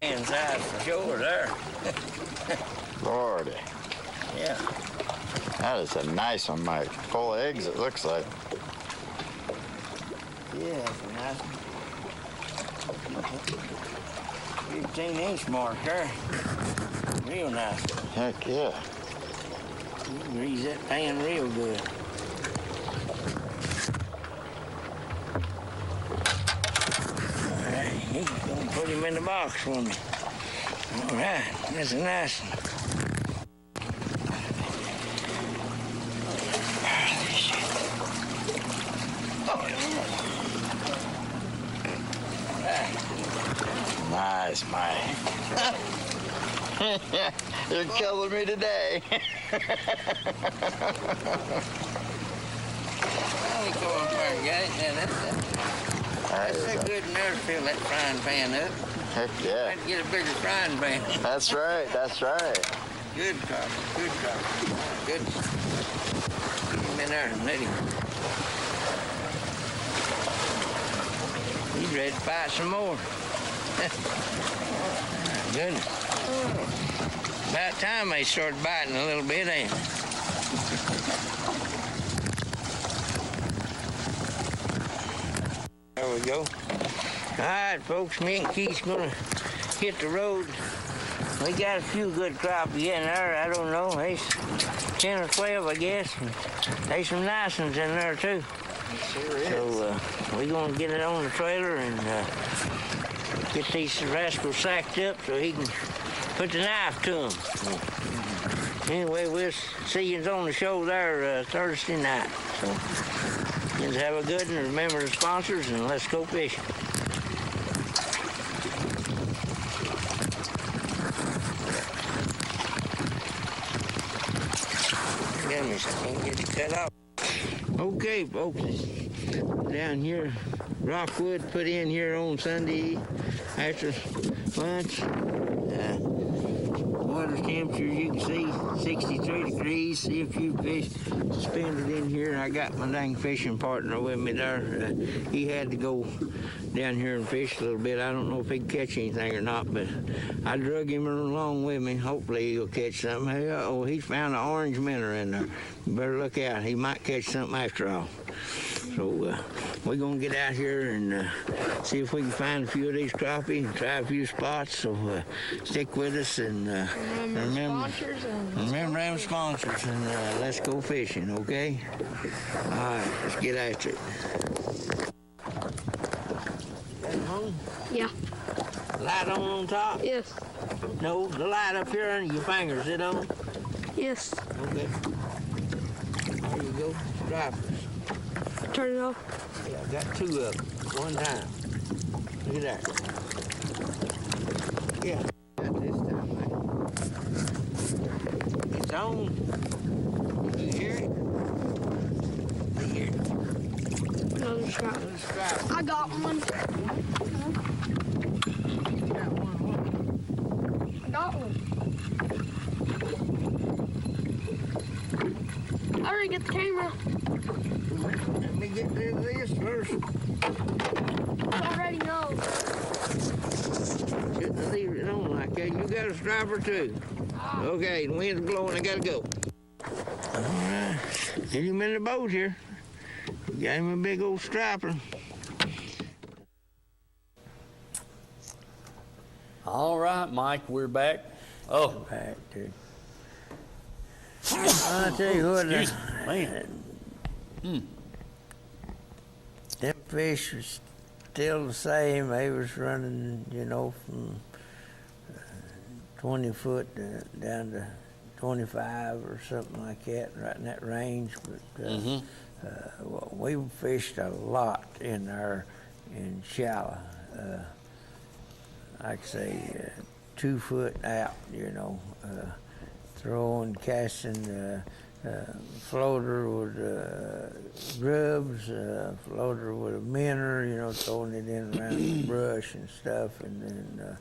Inside for sure there. Lordy. Yeah. That is a nice one, Mike. Full of eggs, it looks like. Yeah, that's a nice one. 15-inch mark there. Real nice. Heck yeah. You can grease that pan real good. All right, he's gonna put him in the box for me. All right, that's a nice one. Nice, Mike. You're killing me today. Only go up there and get it. Now that's a good nerve to fill that frying pan up. Heck yeah. I'd get a bigger frying pan. That's right, that's right. Good coffee, good coffee. Good. Get him in there and let him. He's ready to fight some more. Goodness. About time they started biting a little bit, ain't it? There we go. All right, folks, me and Keith's gonna hit the road. We got a few good crappie in there. I don't know. There's 10 or 12, I guess. And there's some nice ones in there, too. Sure is. So we're going to get it on the trailer and get these rascals sacked up so he can put the knife to them. Anyway, we'll see you on the show there Thursday night. So, let's have a good one. Remember the sponsors, and let's go fishing. Damn it, I can't get it cut off. Okay, folks, down here, Rockwood put in here on Sunday after lunch. Water temperature, you can see, 63 degrees. See a few fish suspended in here. I got my dang fishing partner with me there. He had to go down here and fish a little bit. I don't know if he can catch anything or not, but I drug him along with me. Hopefully he'll catch something. Hey, oh, he's found an orange minnow in there. You better look out. He might catch something after all. So we're going to get out here and see if we can find a few of these crappie and try a few spots. So stick with us and remember them sponsors and let's go fishing, okay? All right, let's get after it. At home? Yeah. Light on top? Yes. No, the light up here under your fingers, is it on? Yes. Okay. There you go. Drivers. Turn it off. Yeah, I got two of them. One time. Look at that. Yeah. Got this time, man. It's on. You hear it? You hear it? Another strap. Another strap. I got one. You got one. I got one. I already get the camera. Let me get rid of this first. I already know. Shouldn't leave it on like that. You got a striper too. Okay, the wind's blowing. I gotta go. All right, get him in the boat here. Got him a big old striper. All right, Mike, we're back. Oh, Back to. I'll tell you what. excuse me, man. Them fish was still the same. They was running, from 20 foot down to 25 or something like that, right in that range. But we fished a lot in there in shallow. Like I say, 2 foot out, throwing, casting, floater with grubs, floater with a minnow, throwing it in around the brush and stuff, and then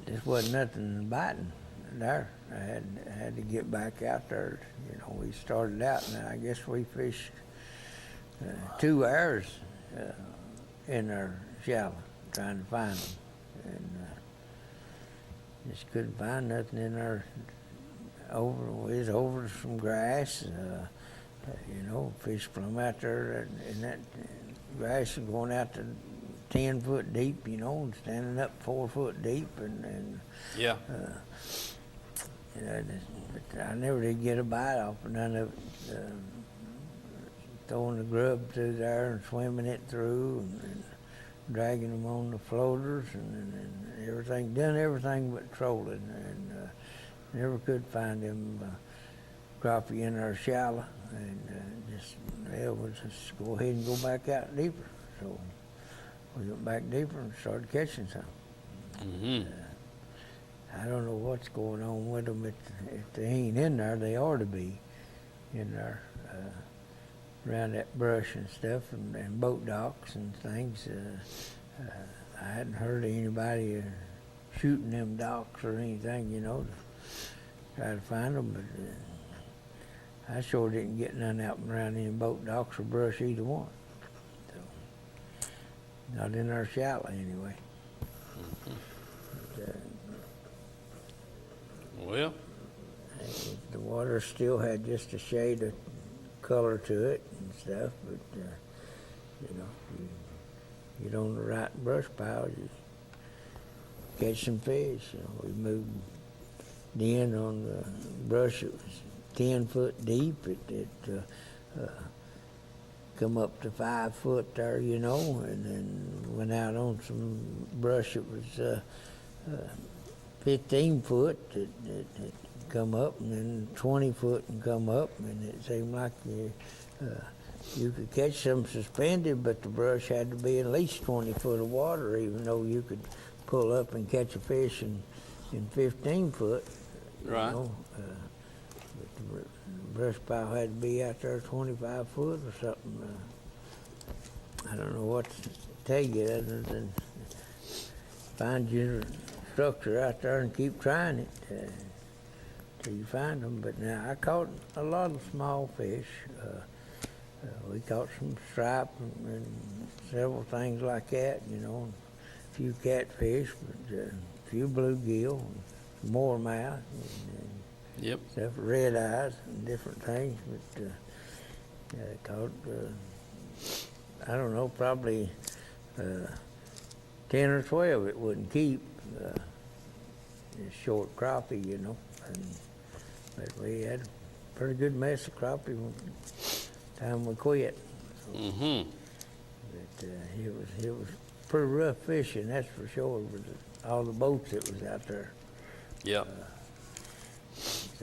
just wasn't nothing biting there. I had to get back out there. We started out, and I guess we fished 2 hours in there shallow trying to find them. and just couldn't find nothing in there. We was over some grass, fish plumb out there in that grass and going out to 10 foot deep, and standing up 4 foot deep, and Yeah. but I never did get a bite off of none of it. Throwing the grub through there and swimming it through and dragging them on the floaters and everything, done everything but trolling, and never could find them crappie in our shallow, and we'll just go ahead and go back out deeper. So we went back deeper and started catching some. Mm-hmm. I don't know what's going on with them. If they ain't in there, they ought to be in there around that brush and stuff and boat docks and things. I hadn't heard of anybody shooting them docks or anything, to try to find them, but I sure didn't get none out around any boat docks or brush, either one. So, not in our shallow anyway. But, Well, the water still had just a shade of color to it and stuff, but you get on the right brush pile, you catch some fish. We moved in on the brush. It was 10 foot deep. It come up to 5 foot there, and then went out on some brush. It was 15 foot. It come up, and then 20 foot and come up, and it seemed like you could catch some suspended, but the brush had to be at least 20 foot of water, even though you could pull up and catch a fish in 15 foot. Right. But the brush pile had to be out there 25 foot or something. I don't know what to tell you other than find your structure out there and keep trying it till you find them. But now I caught a lot of small fish. We caught some stripe and several things like that, a few catfish, but a few bluegill, and moormouth, and yep. stuff, red eyes, and different things. But caught, I don't know, probably 10 or 12 it wouldn't keep. It's short crappie, but we had a pretty good mess of crappie when time we quit. So, Mm-hmm. but it was pretty rough fishing, that's for sure, with all the boats that was out there. Yep. It's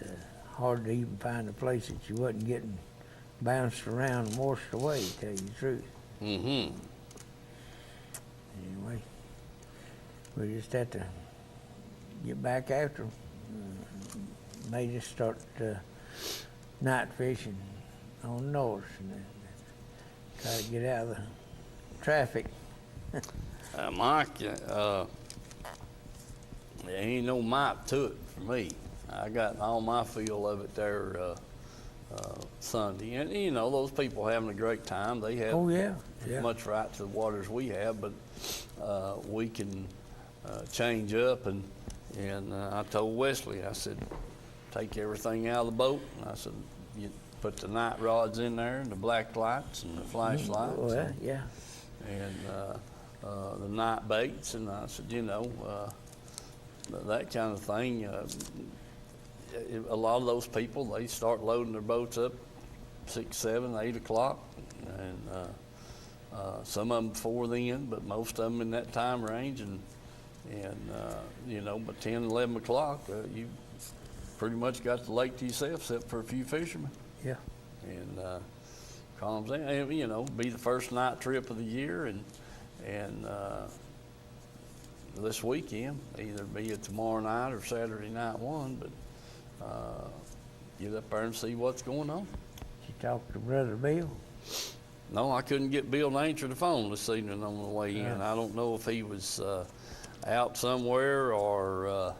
hard to even find a place that you wasn't getting bounced around and washed away, to tell you the truth. Mm-hmm. Anyway, we just had to get back after them. Made us start night fishing on north and try to get out of the traffic. Mike, there ain't no map to it for me. I got all my feel of it there Sunday. And, those people having a great time. They have Oh, yeah. as much right to the water as we have, but we can change up. And I told Wesley, I said, take everything out of the boat. And I said, you put the night rods in there and the black lights and the flashlights. Oh, yeah. And the night baits. And I said, that kind of thing. A lot of those people, they start loading their boats up 6, 7, 8 o'clock, and some of them before then, but most of them in that time range. And but 10, 11 o'clock, you pretty much got the lake to yourself, except for a few fishermen. Yeah. And calms down. And, be the first night trip of the year, and this weekend, either be it tomorrow night or Saturday night one, but get up there and see what's going on. Did you talk to Brother Bill? No, I couldn't get Bill to answer the phone this evening on the way in. I don't know if he was out somewhere or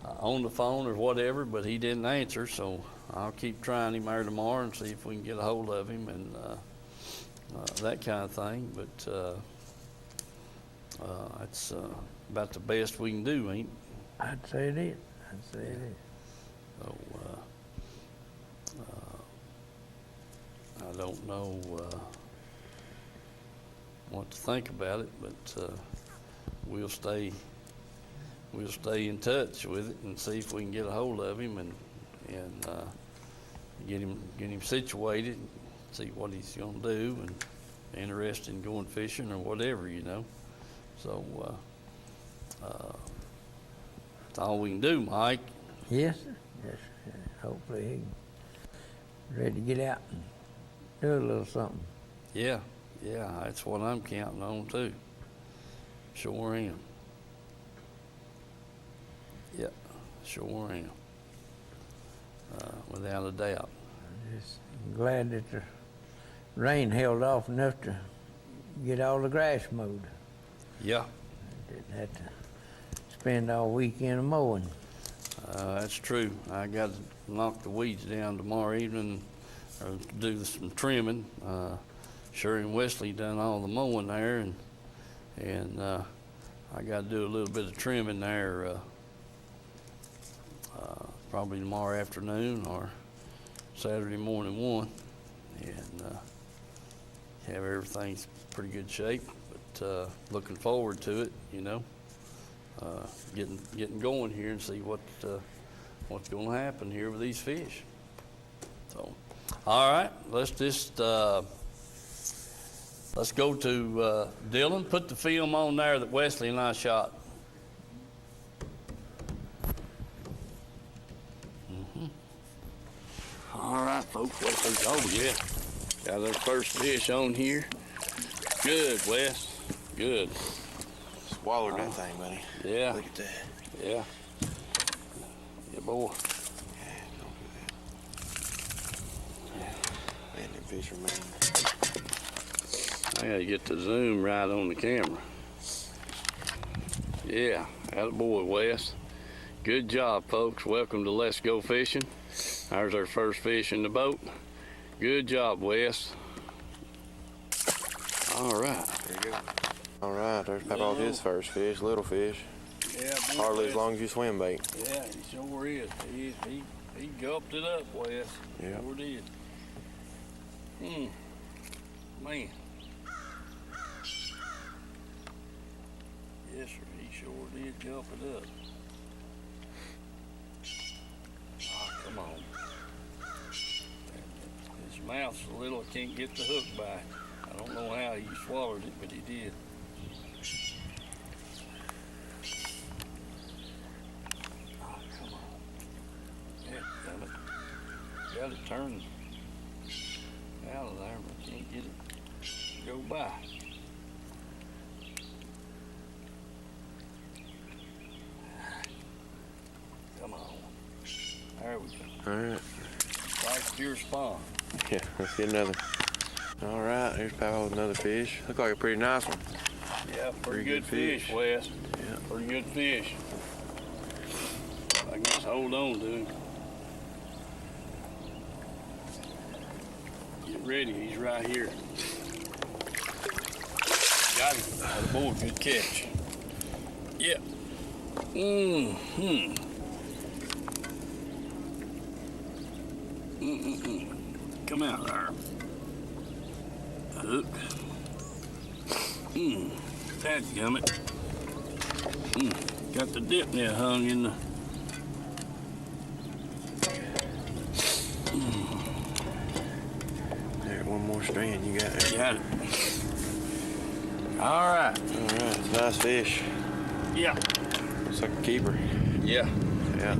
on the phone or whatever, but he didn't answer, so I'll keep trying him there tomorrow and see if we can get a hold of him and that kind of thing. But That's about the best we can do, ain't it? I'd say it is. I'd say it is. So, I don't know what to think about it, but we'll stay in touch with it and see if we can get a hold of him and get him situated, see what he's gonna do, and interested in going fishing or whatever, you know. So that's all we can do, Mike. Yes, sir. Yes, sir. Hopefully he's ready to get out and do a little something. Yeah, that's what I'm counting on too. Sure am. Yeah, sure am. Without a doubt. I'm just glad that the rain held off enough to get all the grass mowed. Yeah, Didn't have to spend all weekend mowing. that's true. I got to knock the weeds down tomorrow evening or do some trimming. Sherry and Wesley done all the mowing there, and I got to do a little bit of trimming there probably tomorrow afternoon or Saturday morning 1, and have everything's pretty good shape. But looking forward to it, you know. Getting going here and see what's going to happen here with these fish. So, all right, let's go to Dylan. Put the film on there that Wesley and I shot. All right, folks. Oh yeah, got our first fish on here. Good, Wes. Good. Swallowed that thing, buddy. Yeah. Look at that. Yeah. Yeah, boy. Yeah, don't do that. Man, them fish are mean. I gotta get the zoom right on the camera. Yeah, attaboy, Wes. Good job, folks. Welcome to Let's Go Fishing. There's our first fish in the boat. Good job, Wes. All right. There you go. All right, there's about his first fish, little fish. Yeah, boy, Hardly Wes. as long as you swim bait. Yeah, he sure is. He gulped it up, Wes. Yeah. Sure did. Man. Yes, sir. He sure did gulp it up. Oh, come on. His mouth's a little, I can't get the hook back. I don't know how he swallowed it, but he did. Oh, come on. Yeah, damn it. Got it turned out of there, but can't get it to go by. Come on. There we go. All right. Like your spawn. Yeah, let's get another. All right, here's Papa with another fish. Look like a pretty nice one. Yeah, pretty Pretty good good fish, fish. Wes. Yeah. Pretty good fish. I can just hold on to him. Get ready, he's right here. Got him. Attaboy, good catch. Yeah. Come out there. Hook. Dadgummit. Got the dip net hung in the. There, one more strand you got there. Got it. All right. All right, it's a nice fish. Yeah. Looks like a keeper. Yeah. Yeah.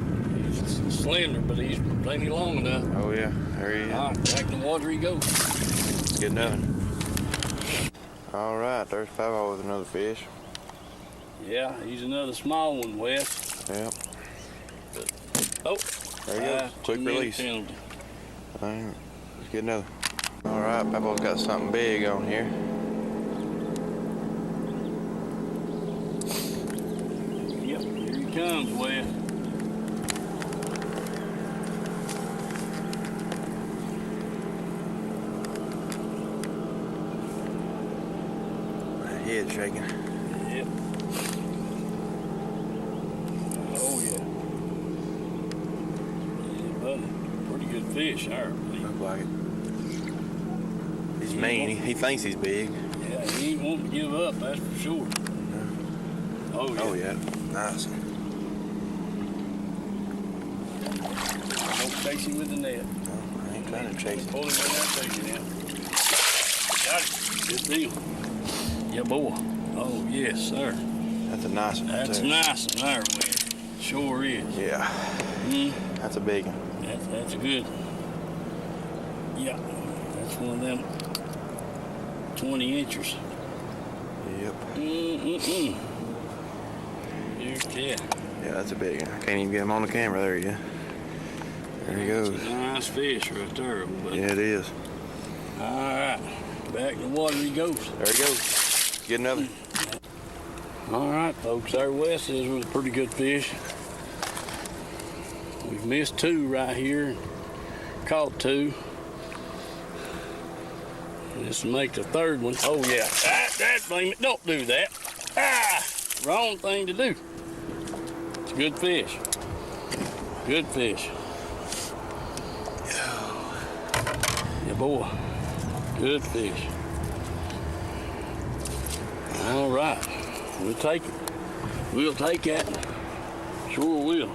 He's slender, but he's plenty long enough. Oh yeah, there he is. All right, back in the water he goes. Get another. All right, there's Papa with another fish. Yeah, he's another small one, Wes. Yep. Oh. There you go. Quick 2-minute release. penalty. All right, let's get another. All right, Papa's got something big on here. Yep, here he comes, Wes. Head shaking. Yep. Oh, yeah. Yeah, buddy. Pretty good fish, there. Look like it. He's mean. He thinks he's big. Yeah, he ain't wanting to give up, that's for sure. Oh, yeah. Oh, yeah. Nice. Don't chase him with the net. No, I ain't trying to chase him. Pull him in that fishing net. Got it. Good deal. Yeah, boy. Oh, yes, sir. That's a nice one. That's too. nice one there, Wes. Sure is. Yeah. That's a big one. That's a good. Yeah, that's one of them 20 inchers. Yep. Yeah. Yeah, that's a big one. I can't even get him on the camera. There you go. There he goes. That's a nice fish right there. But Yeah, it is. all right, back in the water he goes. There he goes. Get another. All right, folks, our West is with a pretty good fish. We've missed two right here, caught two. This will make the third one. Oh yeah, that blame it, don't do that. Wrong thing to do. It's a good fish. Good fish. Yeah, boy, good fish. All right, we'll take it. We'll take that. Sure will.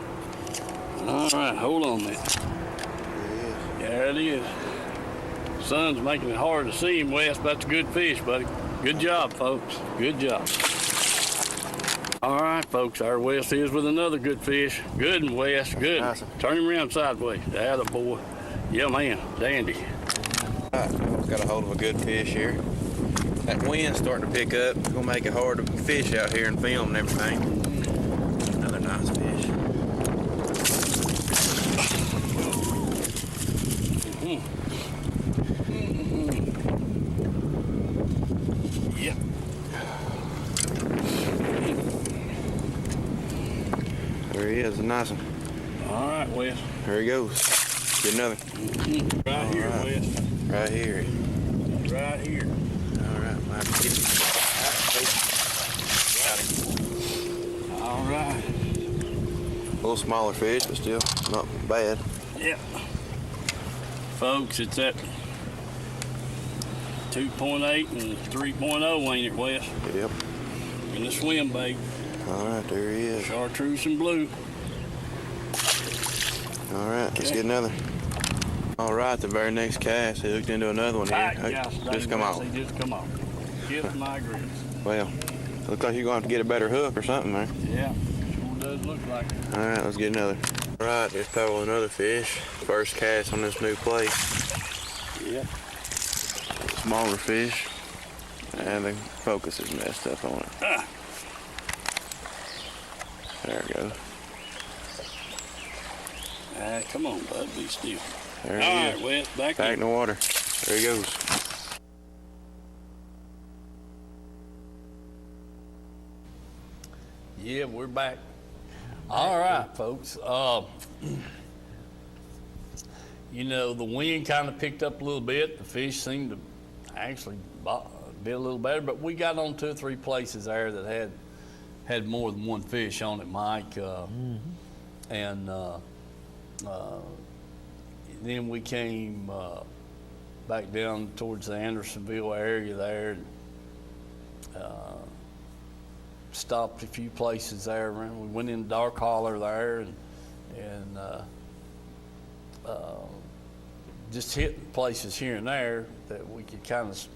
All right, hold on there. There it is. Sun's making it hard to see him, Wes. That's a good fish, buddy. Good job, folks. Good job. All right, folks, our Wes is with another good fish. Good and Wes, good. Nice. Turn him around sideways. Atta boy. Yeah, man, dandy. All right, got a hold of a good fish here. That wind's starting to pick up. It's gonna make it hard to fish out here and film and everything. Another nice fish. Yeah. There he is, a nice one. All right, Wes. There he goes. Get another. Right here, right. Wes. Right here. Right here. All right, we'll have to get him. Got him. All right. A little smaller fish, but still not bad. Yep. Folks, it's at 2.8 and 3.0, ain't it, Wes? Yep. In the swim bait. All right, there he is. Chartreuse and blue. All right, let's get another. All right, the very next cast, he hooked into another one here. Just come on. Just come on. Kiss my grits. Well, looks like you're going to have to get a better hook or something there. Yeah, sure does look like it. All right, let's get another. All right, there's probably another fish. First cast on this new place. Yeah. Smaller fish. And the focus is messed up on it. There we go. Come on, bud, be still. There All he right, is. Wes, back Back in in. the water. There he goes. Yeah, we're back. All right, folks. You know, the wind kind of picked up a little bit. The fish seemed to actually be a little better, but we got on 2 or 3 places there that had more than one fish on it, Mike. And then we came back down towards the Andersonville area there and stopped a few places there. We went in Dark Holler there and just hit places here and there that we could kind of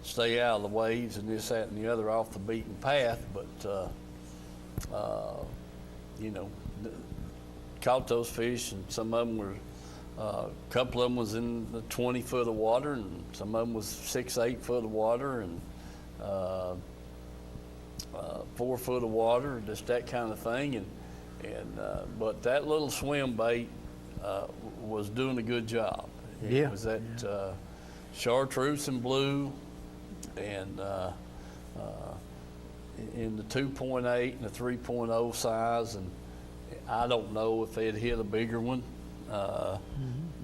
stay out of the waves and this, that, and the other off the beaten path. But, you know, caught those fish, and some of them were, a couple of them was in the 20 foot of water, and some of them was 6, 8 foot of water, and 4 foot of water, just that kind of thing. But that little swim bait was doing a good job. Yeah. It was that chartreuse and blue, and in the 2.8 and the 3.0 size, and I don't know if they'd hit a bigger one.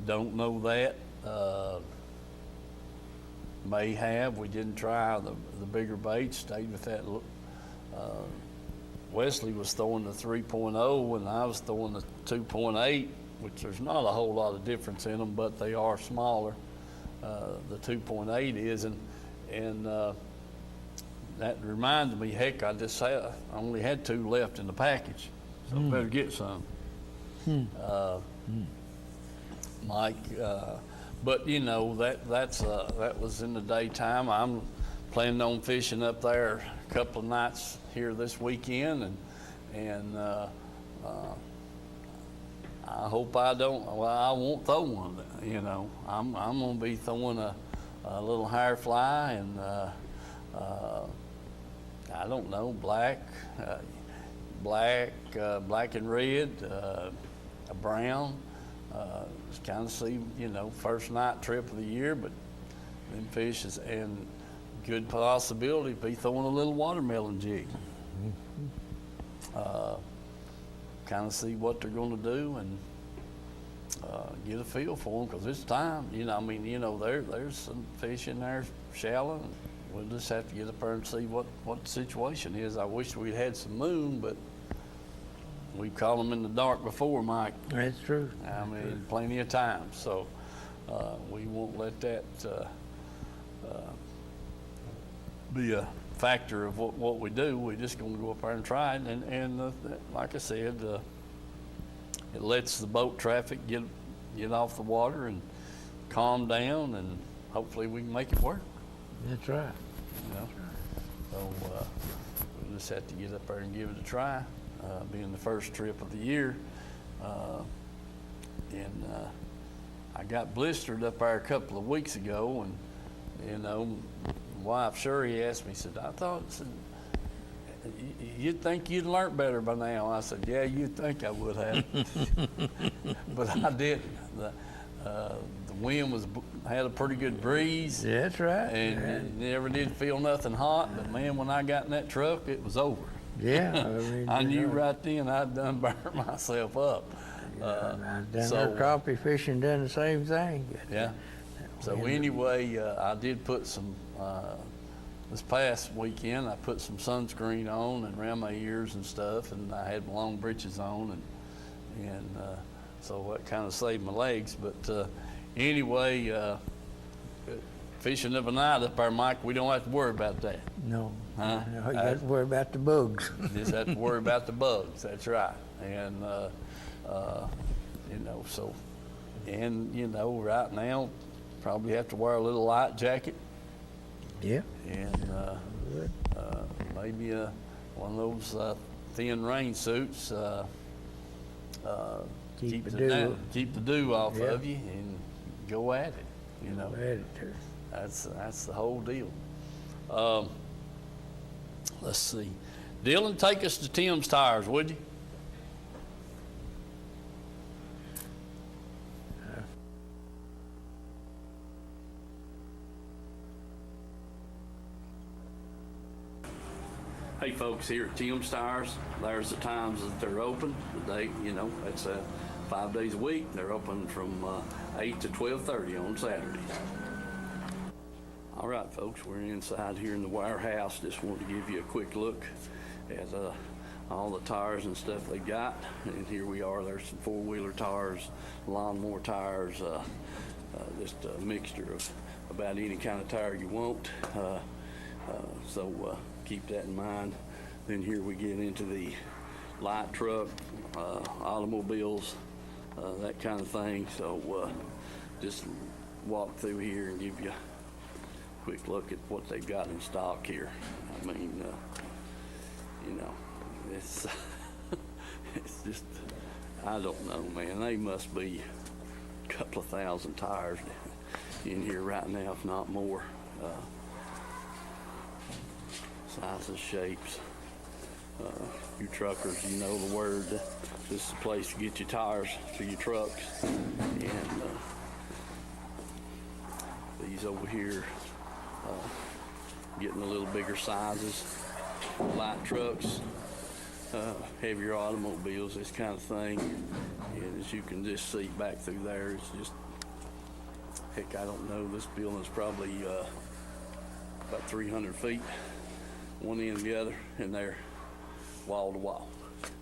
Don't know that. May have. We didn't try the bigger baits. Stayed with that Wesley was throwing the 3.0 and I was throwing the 2.8, which there's not a whole lot of difference in them, but they are smaller. The 2.8 is, and that reminds me, heck, I only had 2 left in the package, so I better get some. Mike, but you know, that was in the daytime. I'm planning on fishing up there a couple of nights here this weekend, and I hope I won't throw one. You know, I'm gonna be throwing a little higher fly and I don't know, black and red, a brown. Just kind of see, you know, first night trip of the year, but them fish is, and good possibility be throwing a little watermelon jig. Kind of see what they're going to do and get a feel for them, because it's time. You know, I mean, you know, there's some fish in there shallow. And we'll just have to get up there and see what the situation is. I wish we'd had some moon, but we've caught them in the dark before, Mike. That's true. I mean, plenty of time. So we won't let that be a factor of what we do. We're just going to go up there and try it. And like I said, it lets the boat traffic get off the water and calm down, and hopefully we can make it work. That's right. You know? So we'll just have to get up there and give it a try, being the first trip of the year. And I got blistered up there a couple of weeks ago, and you know, my wife Sherry asked me, said, I thought, you'd think you'd learned better by now. I said, yeah, you'd think I would have. But I didn't. The wind had a pretty good breeze. That's right. And it never did feel nothing hot. But man, when I got in that truck, it was over. Yeah. I mean, I knew right then I'd done burnt myself up. I've done our crappie fishing, done the same thing. Yeah. So anyway, I did put some, this past weekend, I put some sunscreen on and around my ears and stuff, and I had my long breeches on, and so that kind of saved my legs. But anyway, fishing of a night up there, Mike, we don't have to worry about that. No. Huh? No, you have to worry about the bugs. Just have to worry about the bugs. That's right. And you know, so, and you know, right now, probably have to wear a little light jacket. Yeah. And maybe one of those thin rain suits. Keep the dew off of you and go at it. You know, that's the whole deal. Let's see, Dylan, take us to Tim's Tires, would you? Hey folks, here at Tim's Tires, there's the times that they're open. They, you know, it's 5 days a week. They're open from 8 to 12:30 on Saturdays. All right, folks, we're inside here in the warehouse. Just wanted to give you a quick look at all the tires and stuff they got. And here we are. There's some four-wheeler tires, lawnmower tires, just a mixture of about any kind of tire you want. So keep that in mind. Then here we get into the light truck, automobiles, that kind of thing. So just walk through here and give you a quick look at what they've got in stock here. I mean, you know, it's it's just, I don't know, man. They must be a couple of thousand tires in here right now, if not more. Sizes, shapes. You truckers, you know the word. This is the place to get your tires for your trucks. And these over here, getting a little bigger sizes. Light trucks, heavier automobiles, this kind of thing. And as you can just see back through there, it's just, heck, I don't know, this building's probably about 300 feet one end to the other, and they're wall to wall.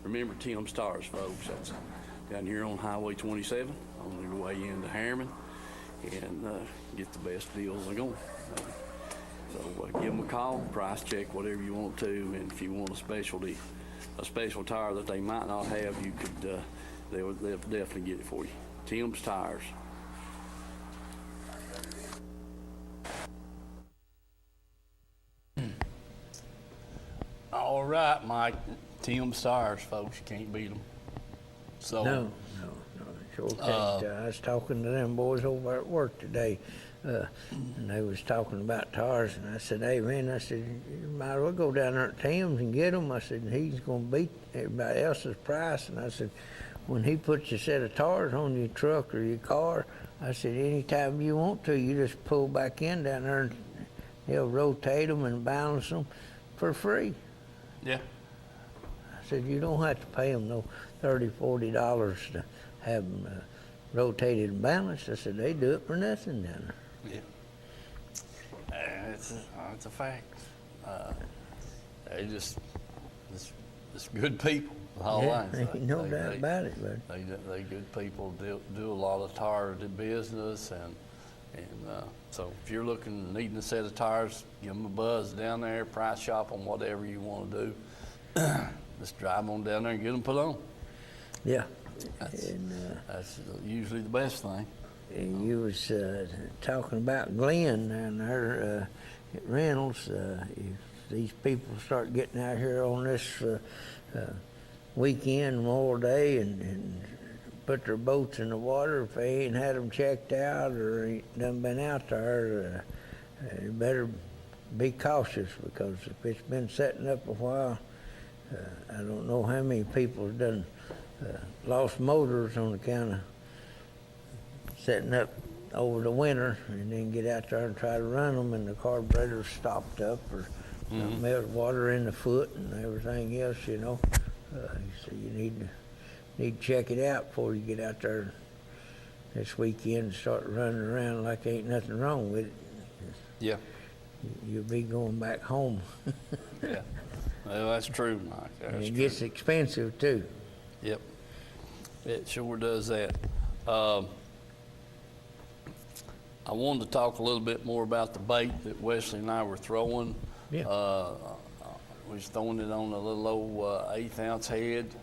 Remember Tim's Tires, folks. That's down here on Highway 27 on your way into Harriman, and get the best deals they're going. So give them a call, price check, whatever you want to, and if you want a special tire that they might not have, you could. They'll definitely get it for you. Tim's Tires. All right, Mike. Tim's Tires, folks. You can't beat them. So. No. Sure can't. I was talking to them boys over at work today, and they was talking about tires, and I said, hey, man, I said, you might as well go down there at Tim's and get them. I said, he's going to beat everybody else's price. And I said, when he puts a set of tires on your truck or your car, I said, anytime you want to, you just pull back in down there and he'll rotate them and balance them for free. Yeah. I said, you don't have to pay them no $30, $40 to have them rotated and balanced. I said, they do it for nothing down there. Yeah. It's a fact. They just good people. Ain't no doubt about it, but They good people, do a lot of tire business, and so if you're needing a set of tires, give them a buzz down there, price shop on whatever you want to do. Just drive on down there and get them put on. yeah. That's usually the best thing. And you was talking about Glenn down there at Reynolds. If these people start getting out here on this weekend, Memorial Day, and put their boats in the water, if they ain't had them checked out or ain't done been out there, you better be cautious, because if it's been setting up a while, I don't know how many people have done lost motors on account of setting up over the winter and then get out there and try to run them and the carburetor's stopped up or melt water in the foot and everything else, you know. So you need to check it out before you get out there this weekend and start running around like ain't nothing wrong with it. Yeah. You'll be going back home. Yeah. Well, that's true, Mike. And it gets expensive too. Yep. It sure does that. I wanted to talk a little bit more about the bait that Wesley and I were throwing. Yeah. We was throwing it on a little old 1/8 ounce head.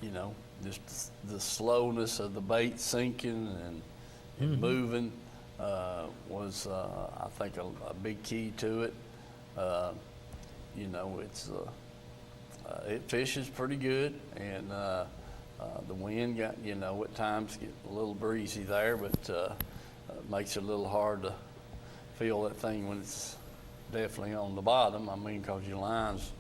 You know, just the slowness of the bait sinking and moving was, I think, a big key to it. You know, it fishes pretty good, and the wind got, you know, at times get a little breezy there, but it makes it a little hard to feel that thing when it's definitely on the bottom. I mean, because your line's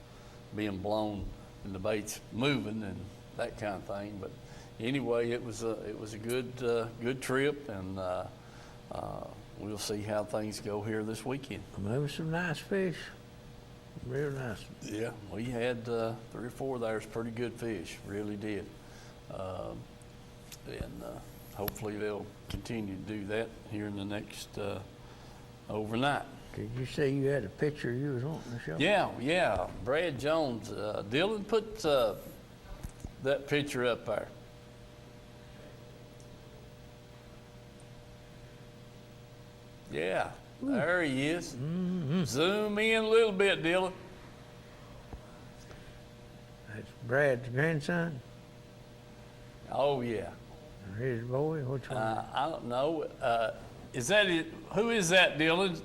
being blown and the bait's moving and that kind of thing. But anyway, it was a good trip, and we'll see how things go here this weekend. There was some nice fish. Real nice. Yeah, we had 3 or 4 there's pretty good fish, really did. And hopefully they'll continue to do that here in the next overnight. Did you say you had a picture you was wanting to show? Yeah. Brad Jones. Dylan, put that picture up there. Yeah, there he is. Zoom in a little bit, Dylan. That's Brad's grandson? Oh, yeah. Or his boy? Which one? I don't know. Is that it? Who is that, Dylan?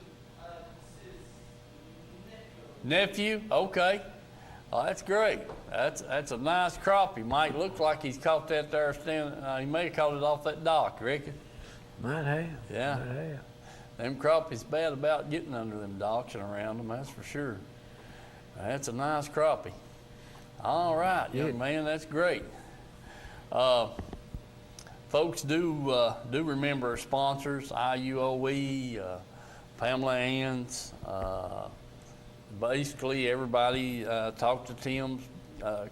Nephew? Okay. Oh, that's great. That's a nice crappie. Mike looks like he's caught that there standing. He may have caught it off that dock, reckon. Might have. Yeah. Might have. Them crappies bad about getting under them docks and around them, that's for sure. That's a nice crappie. All right, young man, that's great. Folks, do remember our sponsors, IUOE, Pamela Ann's. Basically, everybody talked to Tim's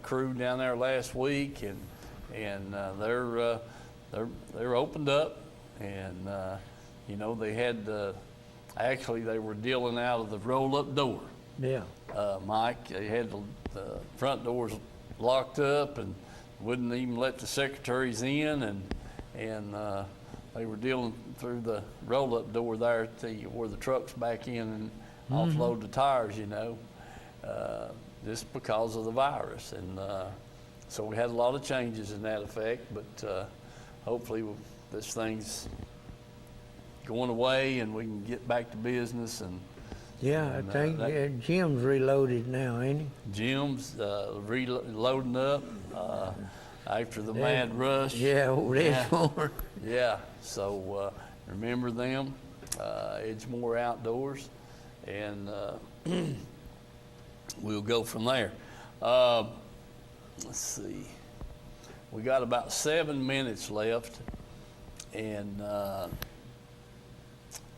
crew down there last week, and they're opened up, and you know, they had Actually, they were dealing out of the roll-up door. Yeah. Mike, they had the front doors locked up and wouldn't even let the secretaries in, and they were dealing through the roll-up door there at where the trucks back in and offload the tires, you know, just because of the virus. And so we had a lot of changes in that effect, but hopefully this thing's going away and we can get back to business. And Yeah, I think Jim's reloaded now, ain't he? Jim's reloading up after the mad rush. Yeah, over this morning. Yeah, so remember them, Edgemore Outdoors, and we'll go from there. Let's see. We got about 7 minutes left, and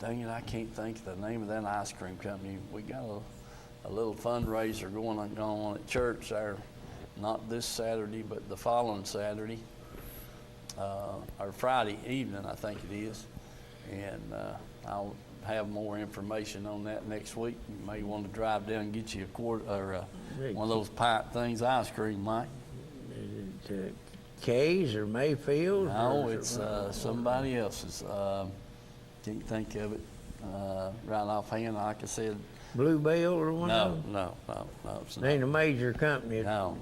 dang it, I can't think of the name of that ice cream company. We got a little fundraiser going on at church there, not this Saturday, but the following Saturday, or Friday evening, I think it is. And I'll have more information on that next week. You may want to drive down and get you a quart or one of those pipe things, ice cream, Mike. Is it Kay's or Mayfield's? No, it's somebody else's. Can't think of it right offhand. Like I said, Bluebell or one of them? no. It's It ain't a major company. No.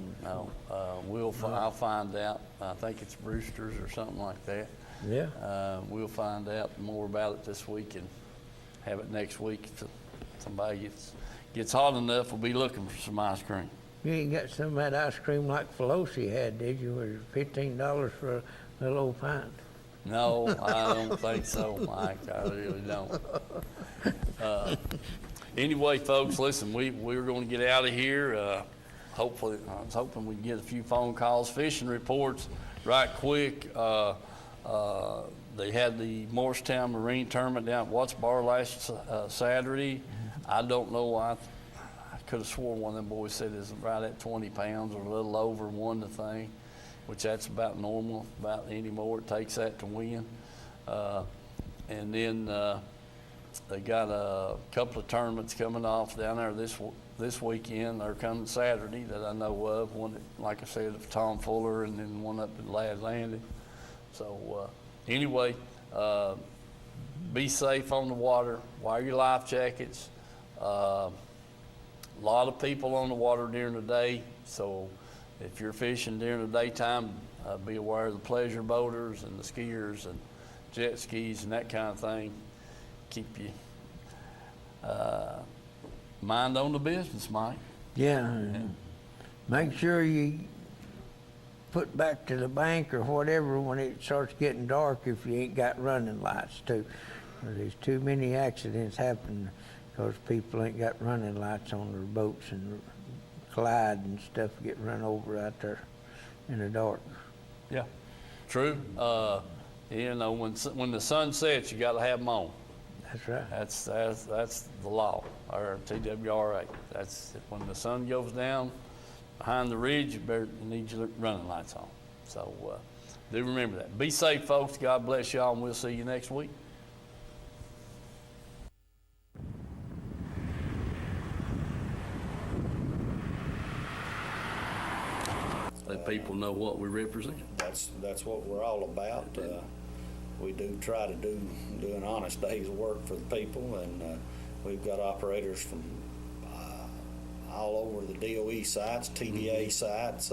I'll find out. I think it's Brewster's or something like that. Yeah. We'll find out more about it this week and have it next week. If somebody gets hot enough, we'll be looking for some ice cream. You ain't got some of that ice cream like Pelosi had, did you? Was it $15 for a little old pint? No, I don't think so, Mike. I really don't. Anyway, folks, listen, we're going to get out of here. Hopefully, I was hoping we can get a few phone calls, fishing reports right quick. They had the Morristown Marine Tournament down at Watts Bar last Saturday. I don't know. I could have swore one of them boys said it's right at 20 pounds or a little over won the thing, which that's about normal. About any more it takes that to win. And then they got a couple of tournaments coming off down there this weekend. They're coming Saturday that I know of. One, like I said, of Tom Fuller, and then one up at Ladd Landing. So anyway, be safe on the water. Wear your life jackets. A lot of people on the water during the day, so if you're fishing during the daytime, be aware of the pleasure boaters and the skiers and jet skis and that kind of thing. Keep you mind on the business, Mike. Yeah. Make sure you put back to the bank or whatever when it starts getting dark if you ain't got running lights too. There's too many accidents happening because people ain't got running lights on their boats, and Clyde and stuff get run over out there in the dark. Yeah, true. You know, when the sun sets, you got to have them on. That's right. That's the law, or TWRA. That's when the sun goes down behind the ridge, you need your running lights on. So do remember that. Be safe, folks. God bless y'all, and we'll see you next week. Let people know what we represent. That's what we're all about. We do try to do an honest day's work for the people, and we've got operators from all over the DOE sites, TDA sites,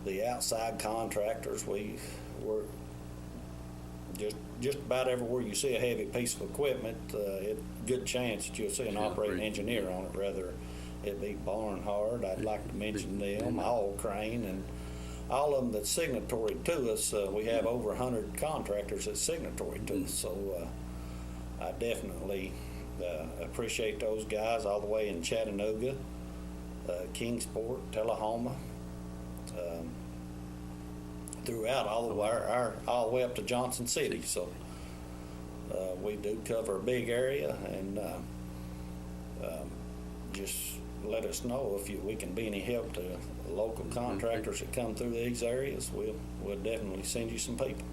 the outside contractors. We're just about everywhere you see a heavy piece of equipment, good chance that you'll see an operating engineer on it, whether it be Barnhard. I'd like to mention them, All Crane, and all of them that's signatory to us. We have over 100 contractors that's signatory to us, so I definitely appreciate those guys all the way in Chattanooga, Kingsport, Tullahoma, throughout all the way up to Johnson City. So we do cover a big area, and just let us know if we can be any help to local contractors that come through these areas. We'll definitely send you some people.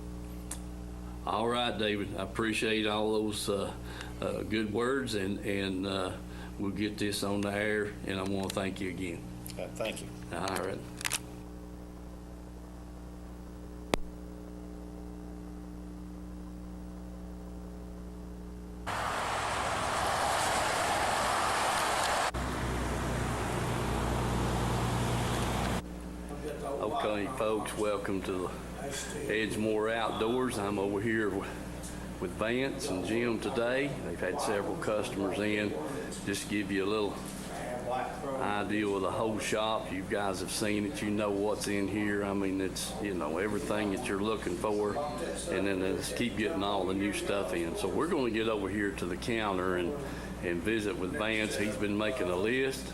All right, David. I appreciate all those good words, and we'll get this on the air, and I want to thank you again. Thank you. All right. Okay, folks, welcome to the Edgemore Outdoors. I'm over here with Vance and Jim today. They've had several customers in. Just to give you a little idea of the whole shop. You guys have seen it. You know what's in here. I mean, it's, you know, everything that you're looking for. And then let's keep getting all the new stuff in. So we're going to get over here to the counter and visit with Vance. He's been making a list.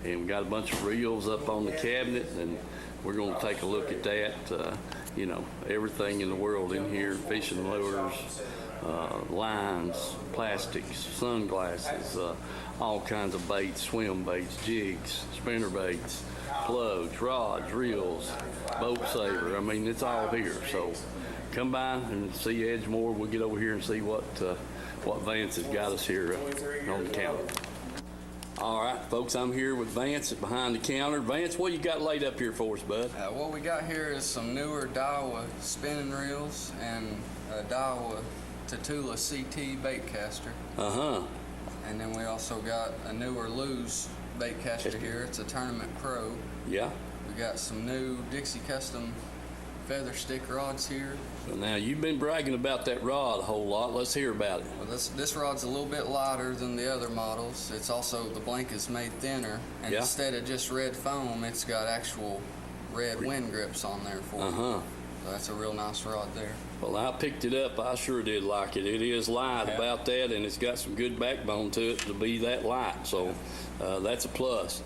And we got a bunch of reels up on the cabinet, and we're going to take a look at that. You know, everything in the world in here, fishing lures, lines, plastics, sunglasses, all kinds of baits, swim baits, jigs, spinner baits, plugs, rods, reels, boat saver. I mean, it's all here. So come by and see Edgemore. We'll get over here and see what Vance has got us here on the counter. All right, folks, I'm here with Vance behind the counter. Vance, what you got laid up here for us, bud? What we got here is some newer Daiwa spinning reels and a Daiwa Tatula CT bait caster. Uh-huh. And then we also got a newer Lew's bait caster here. It's a Tournament Pro. Yeah. We got some new Dixie Custom feather stick rods here. So now, you've been bragging about that rod a whole lot. Let's hear about it. Well, this rod's a little bit lighter than the other models. It's also, the blank is made thinner. And Yeah. instead of just red foam, it's got actual red wind grips on there for you. Uh-huh. So that's a real nice rod there. Well, I picked it up. I sure did like it. It is light Yeah. about that, and it's got some good backbone to it to be that light. So that's a plus.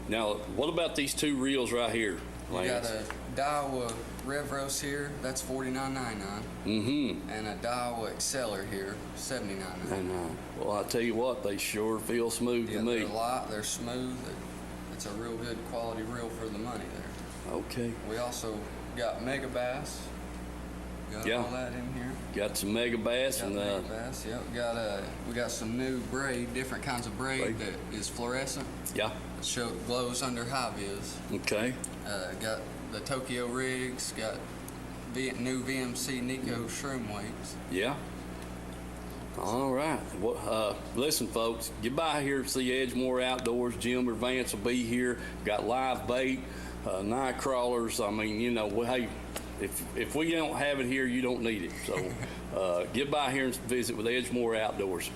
Now, what about these two reels right here, We got Lance? a Daiwa Revros here, that's $49.99. Mm-hmm. And a Daiwa Exceller here, $79.99. And, well, I tell you what, they sure feel smooth Yeah, to me. they're light, they're smooth. It's a real good quality reel for the money there. Okay. We also got Mega Bass. Got Yeah. all that in here. Got some mega bass Got and Mega Bass, yep. We got some new braid, different kinds of braid that is fluorescent. yeah. Glows under high vis. Okay. Got the Tokyo rigs, got new VMC Nico shroom weights. Yeah. All right. Well, listen, folks, get by here to see Edgemore Outdoors. Jim or Vance will be here. Got live bait, night crawlers. I mean, you know, hey, if we don't have it here, you don't need it. So get by here and visit with Edgemore Outdoors.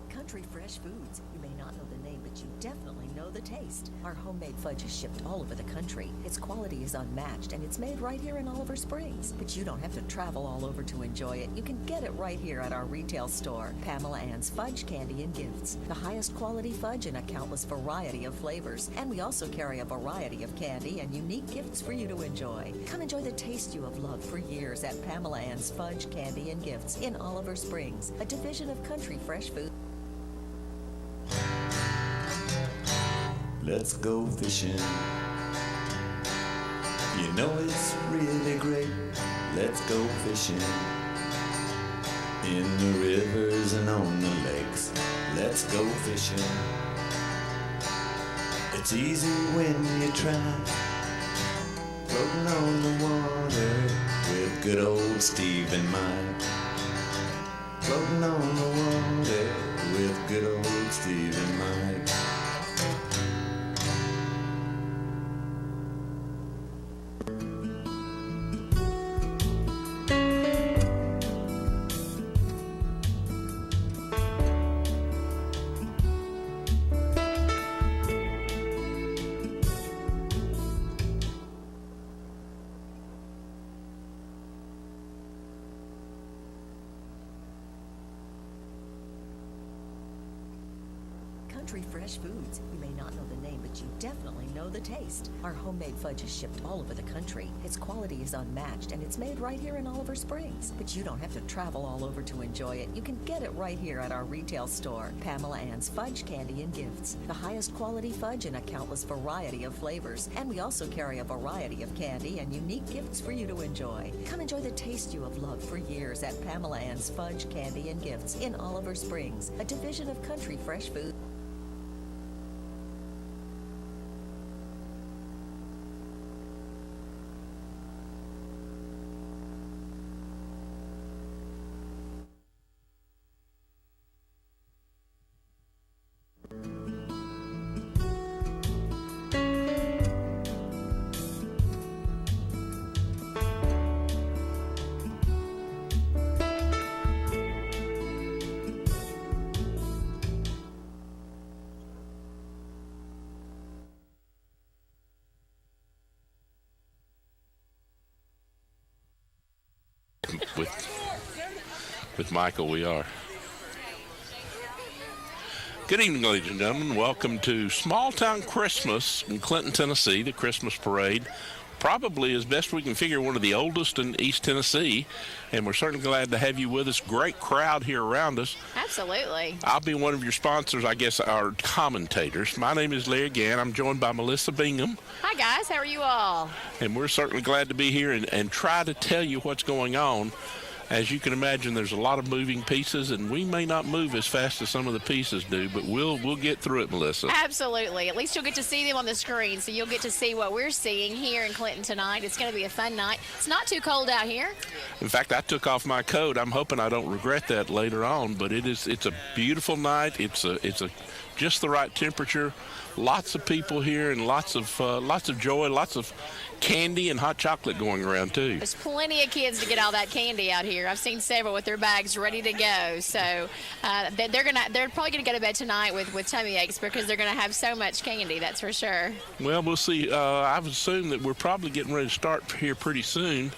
Country Fresh Foods. You may not know the name, but you definitely know the taste. Our homemade fudge is shipped all over the country. Its quality is unmatched, and it's made right here in Oliver Springs. But you don't have to travel all over to enjoy it. You can get it right here at our retail store, Pamela Ann's Fudge, Candy, and Gifts. The highest quality fudge in a countless variety of flavors. And we also carry a variety of candy and unique gifts for you to enjoy. Come enjoy the taste you have loved for years at Pamela Ann's Fudge, Candy, and Gifts in Oliver Springs, a division of Country Fresh Foods. Let's go fishing. You know it's really great. Let's go fishing. In the rivers and on the lakes. Let's go fishing. It's easy when you try. Floating on the water with good old Steve and Mike. Floating on the water with good old Steve and Mike. Country Fresh Foods. You may not know the name, but you definitely know the taste. Our homemade fudge is shipped all over the country. Its quality is unmatched, and it's made right here in Oliver Springs. But you don't have to travel all over to enjoy it. You can get it right here at our retail store, Pamela Ann's Fudge, Candy, and Gifts. The highest quality fudge in a countless variety of flavors. And we also carry a variety of candy and unique gifts for you to enjoy. Come enjoy the taste you have loved for years at Pamela Ann's Fudge, Candy, and Gifts in Oliver Springs, a division of Country Fresh Foods. With Michael, we are. Good evening, ladies and gentlemen. Welcome to Small Town Christmas in Clinton, Tennessee, the Christmas parade. Probably, as best we can figure, one of the oldest in East Tennessee, and we're certainly glad to have you with us. Great crowd here around us. Absolutely. I'll be one of your sponsors, I guess, our commentators. My name is Larry Gann. I'm joined by Melissa Bingham. Hi, guys. How are you all? And we're certainly glad to be here and try to tell you what's going on. As you can imagine, there's a lot of moving pieces, and we may not move as fast as some of the pieces do, but we'll get through it, Melissa. Absolutely. At least you'll get to see them on the screen, so you'll get to see what we're seeing here in Clinton tonight. It's going to be a fun night. It's not too cold out here. In fact, I took off my coat. I'm hoping I don't regret that later on, but it's a beautiful night. It's a just the right temperature. Lots of people here and lots of joy, lots of candy and hot chocolate going around too. There's plenty of kids to get all that candy out here. I've seen several with their bags ready to go. So they're probably gonna go to bed tonight with tummy aches because they're gonna have so much candy. That's for sure. Well, we'll see. I've assumed that we're probably getting ready to start here pretty soon.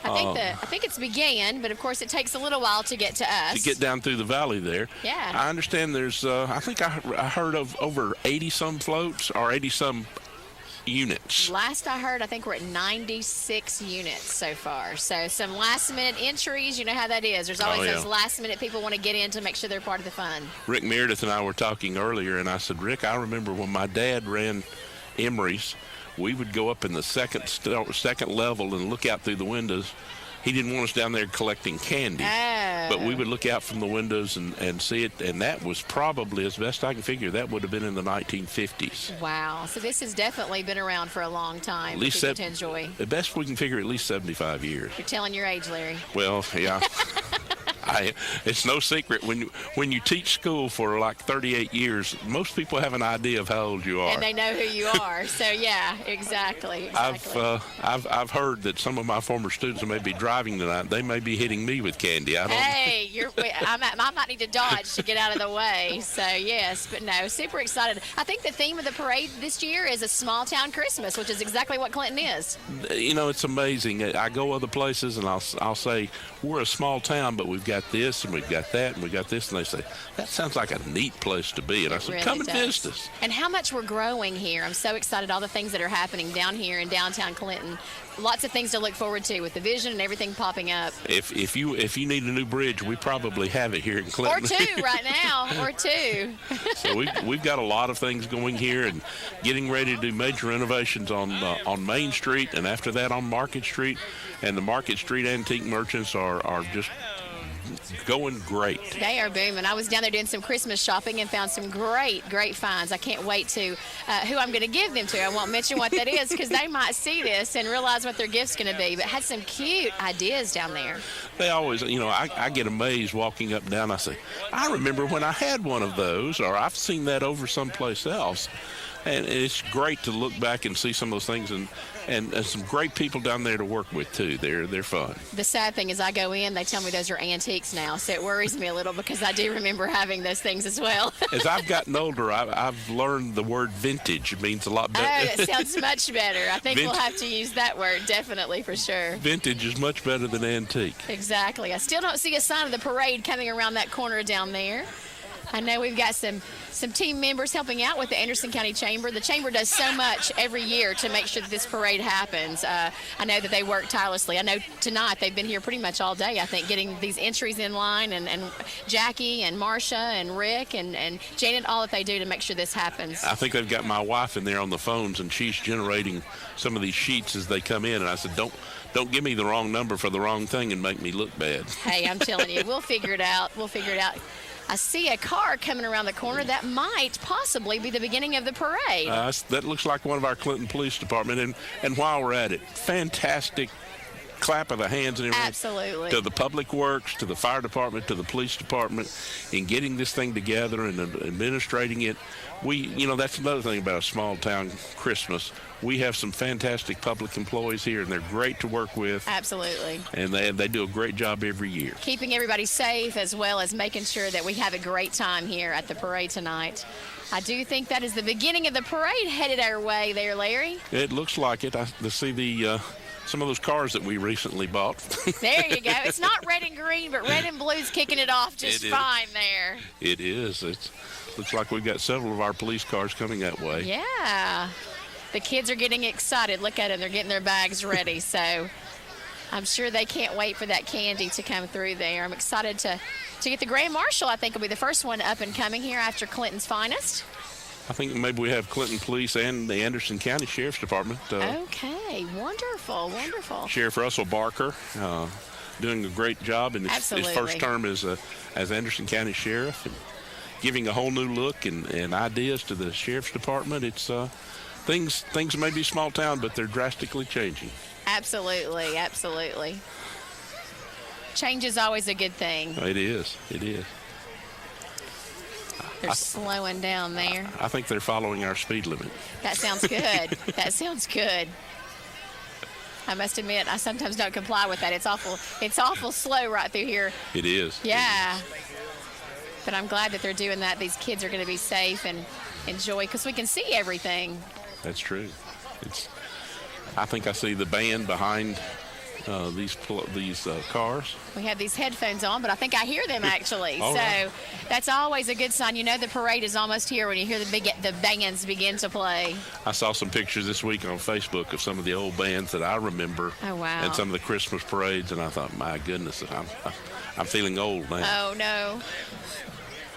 I think it's began, but of course it takes a little while to get to us. To get down through the valley there. Yeah. I understand there's, I think I heard of over 80-some floats or 80-some units. Last I heard, I think we're at 96 units so far. So some last-minute entries, you know how that is. There's always those last-minute people want to get in to make sure they're part of the fun. Rick Meredith and I were talking earlier, and I said, Rick, I remember when my dad ran Emery's, we would go up in the second level and look out through the windows. He didn't want us down there collecting candy, but we would look out from the windows and see it, and that was probably, as best I can figure, that would have been in the 1950s. Wow. So this has definitely been around for a long time for people to enjoy. The best we can figure, at least 75 years. You're telling your age, Larry. Well, yeah. It's no secret when you teach school for like 38 years, most people have an idea of how old you are, and they know who you are. So yeah, exactly. I've heard that some of my former students who may be driving tonight, they may be hitting me with candy. I don't know. I might need to dodge to get out of the way. So yes, but no, super excited. I think the theme of the parade this year is a small town Christmas, which is exactly what Clinton is. You know, it's amazing. I go other places and I'll say we're a small town, but we've got this and we've got that and we've got this, and they say that sounds like a neat place to be, and I said, really, come and visit us. And how much we're growing here. I'm so excited, all the things that are happening down here in downtown Clinton. Lots of things to look forward to with the vision and everything popping up. If you need a new bridge, we probably have it here in Clinton. Or two right now, or two. So we've got a lot of things going here and getting ready to do major renovations on Main Street, and after that on Market Street. And the Market Street antique merchants are just going great. They are booming. I was down there doing some Christmas shopping and found some great finds. I can't wait to who I'm going to give them to. I won't mention what that is because they might see this and realize what their gift's going to be, but had some cute ideas down there. They always, I get amazed walking up and down. I say, I remember when I had one of those, or I've seen that over someplace else. And it's great to look back and see some of those things, and some great people down there to work with too. They're fun. The sad thing is I go in, they tell me those are antiques now, so it worries me a little because I do remember having those things as well. As I've gotten older, I've learned the word vintage. It means a lot better. Oh, it sounds much better. I think we'll have to use that word, definitely, for sure. Vintage is much better than antique. Exactly. I still don't see a sign of the parade coming around that corner down there. I know we've got some team members helping out with the Anderson County Chamber. The Chamber does so much every year to make sure that this parade happens. I know that they work tirelessly. I know tonight they've been here pretty much all day, I think, getting these entries in line, and Jackie and Marcia and Rick and Janet, all that they do to make sure this happens. I think they've got my wife in there on the phones, and she's generating some of these sheets as they come in. And I said, don't give me the wrong number for the wrong thing and make me look bad. Hey, I'm telling you, we'll figure it out. We'll figure it out. I see a car coming around the corner. That might possibly be the beginning of the parade. That looks like one of our Clinton Police Department. And while we're at it, fantastic clap of the hands and everything. Absolutely. To the Public Works, to the Fire Department, to the Police Department, in getting this thing together and administrating it. That's another thing about a small town Christmas. We have some fantastic public employees here, and they're great to work with. Absolutely. And they do a great job every year. Keeping everybody safe, as well as making sure that we have a great time here at the parade tonight. I do think that is the beginning of the parade headed our way there, Larry. It looks like it. I see some of those cars that we recently bought. There you go. It's not red and green, but red and blue's kicking it off just fine there. It is. It looks like we've got several of our police cars coming that way. Yeah. The kids are getting excited. Look at them. They're getting their bags ready. So I'm sure they can't wait for that candy to come through there. I'm excited to get the Grand Marshal. I think will be the first one up and coming here after Clinton's Finest. I think maybe we have Clinton Police and the Anderson County Sheriff's Department. Okay, wonderful, wonderful. Sheriff Russell Barker doing a great job in his first term as Anderson County Sheriff, and giving a whole new look and ideas to the Sheriff's Department. It's things may be small town, but they're drastically changing. Absolutely, absolutely. Change is always a good thing. It is. They're slowing down there. I think they're following our speed limit. That sounds good. That sounds good. I must admit, I sometimes don't comply with that. It's awful slow right through here. It is. Yeah. But I'm glad that they're doing that. These kids are going to be safe and enjoy, because we can see everything. That's true. I think I see the band behind these cars. We have these headphones on, but I think I hear them actually. So right. That's always a good sign. You know the parade is almost here when you hear the bands begin to play. I saw some pictures this week on Facebook of some of the old bands that I remember. Oh, wow. And some of the Christmas parades, and I thought, my goodness, I'm feeling old now. Oh, no.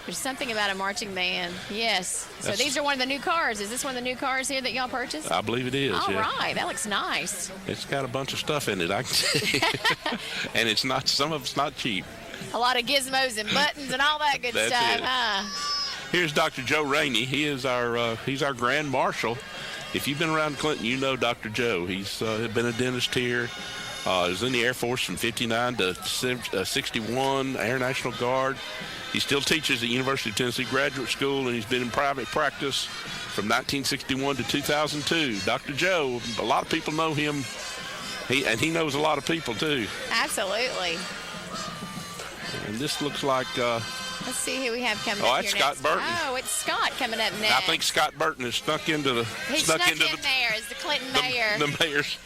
There's something about a marching band. Yes. So these are one of the new cars. Is this one of the new cars here that y'all purchased? I believe it is. All yeah. right. That looks nice. It's got a bunch of stuff in it, I can tell you. And some of it's not cheap. A lot of gizmos and buttons and all that good That's stuff, it. huh? Here's Dr. Joe Rainey. He is he's our Grand Marshal. If you've been around Clinton, you know Dr. Joe. He's been a dentist here. He was in the Air Force from 59 to 61, Air National Guard. He still teaches at University of Tennessee Graduate School, and he's been in private practice from 1961 to 2002. Dr. Joe, a lot of people know him, and he knows a lot of people, too. Absolutely. And this looks like... Let's see who we have coming up Oh, here that's next. Scott Burton. Oh, it's Scott coming up next. I think Scott Burton has snuck into the... He snuck in there as the Clinton mayor. The mayor's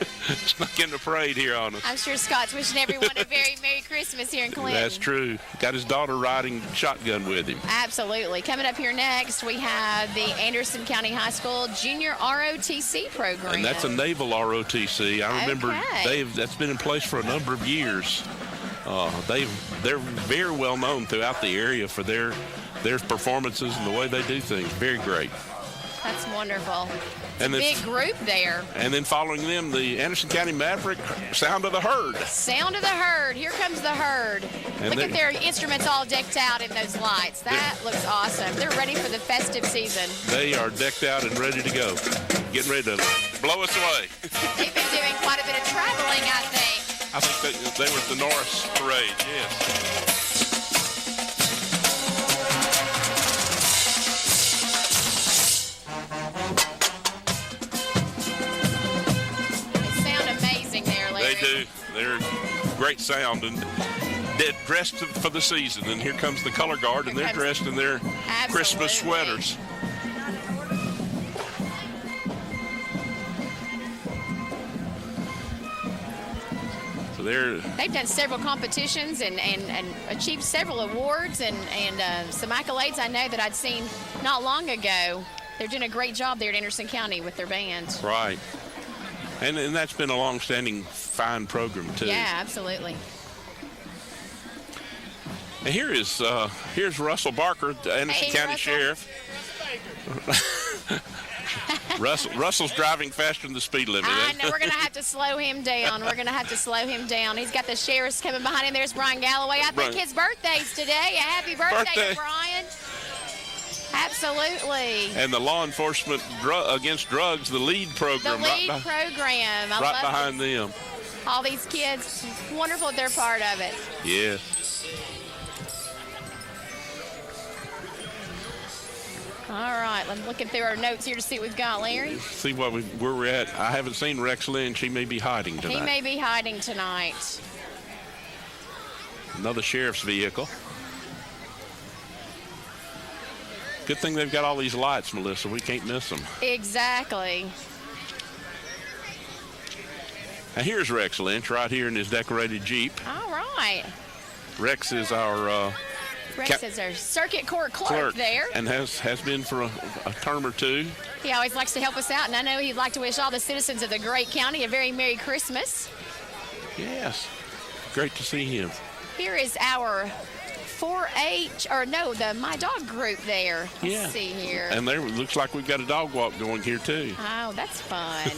snuck in the parade here on us. I'm sure Scott's wishing everyone a very Merry Christmas here in Clinton. That's true. Got his daughter riding shotgun with him. Absolutely. Coming up here next, we have the Anderson County High School Junior ROTC program. And that's a naval ROTC. I remember that's been in place for a number of years. They're very well known throughout the area for their performances and the way they do things. Very great. That's wonderful. And Big group there. And then following them, the Anderson County Maverick Sound of the Herd. Sound of the Herd. Here comes the herd. And Look at their instruments all decked out in those lights. That looks awesome. They're ready for the festive season. They are decked out and ready to go. Getting ready to blow us away. They've been doing quite a bit of traveling, I think. I think they were at the Norris Parade, yes. They're great sound, and they're dressed for the season. And here comes the color guard, and they're dressed in their Christmas sweaters. So They've done several competitions and achieved several awards and some accolades I know that I'd seen not long ago. They're doing a great job there at Anderson County with their band. Right. And that's been a long-standing fine program, too. Yeah, absolutely. And here's Russell Barker, the Anderson County Russell. Sheriff. Russell's driving faster than the speed limit. I know. We're going to have to slow him down. He's got the sheriffs coming behind him. There's Brian Galloway. I think his birthday's today. A happy birthday to Brian. Absolutely. And the Law Enforcement Against Drugs, the LEAD program. Program. I right love behind them. All these kids, wonderful they're part of it. Yeah. All right, I'm looking through our notes here to see what we've got, Larry. See where we're at. I haven't seen Rex Lynn. She may be hiding tonight. He may be hiding tonight. Another sheriff's vehicle. Good thing they've got all these lights, Melissa. We can't miss them. Exactly. Now here's Rex Lynch right here in his decorated Jeep. All right. Rex is our Rex is our circuit court clerk there. And has been for a term or two. He always likes to help us out, and I know he'd like to wish all the citizens of the great county a very Merry Christmas. Yes. Great to see him. Here is our 4-H, the My Dog group there. Let's see here. And there looks like we've got a dog walk going here too. Oh, that's fun.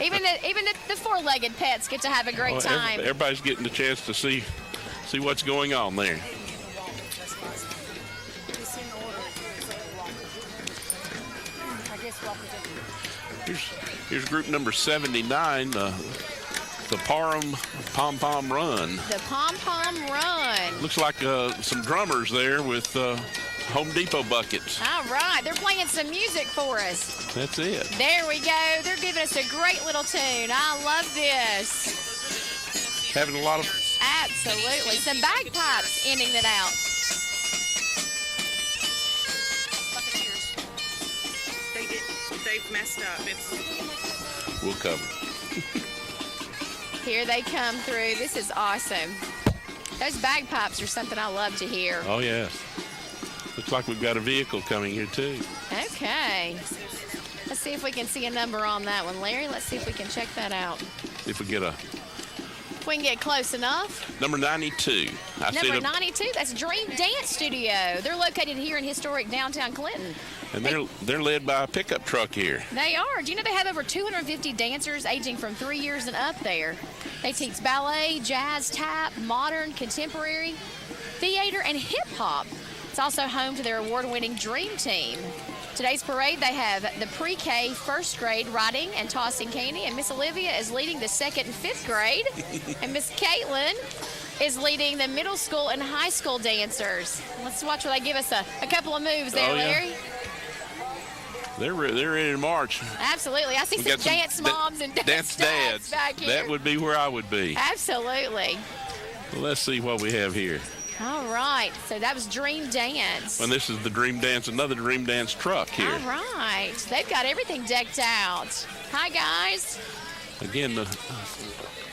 even the four-legged pets get to have a great time. Everybody's getting the chance to see what's going on there. Here's group number 79, the Pom Pom Run. The Pom Pom Run. Looks like some drummers there with Home Depot buckets. All right, they're playing some music for us. That's it. There we go. They're giving us a great little tune. I love this. Having a lot of... Absolutely. Some bagpipes ending it out. They've messed up. We'll cover. Here they come through. This is awesome. Those bagpipes are something I love to hear. Oh, yes. Looks like we've got a vehicle coming here, too. Okay. Let's see if we can see a number on that one, Larry. Let's see if we can check that out. If we get If we can get close enough. Number 92. Number 92, that's Dream Dance Studio. They're located here in historic downtown Clinton. And they're led by a pickup truck here. They are. Do you know they have over 250 dancers aging from 3 years and up there? They teach ballet, jazz, tap, modern, contemporary, theater, and hip hop. It's also home to their award-winning Dream Team. Today's parade, they have the pre-K first grade riding and tossing candy, and Miss Olivia is leading the second and fifth grade, and Miss Caitlin is leading the middle school and high school dancers. Let's watch where they give us a couple of moves there, Larry. They're ready to march. Absolutely. I see some dance moms and dance dads back here. That would be where I would be. Absolutely. Well, let's see what we have here. All right. So that was Dream Dance. And this is the Dream Dance, another Dream Dance truck here. All right. They've got everything decked out. Hi, guys. Again, the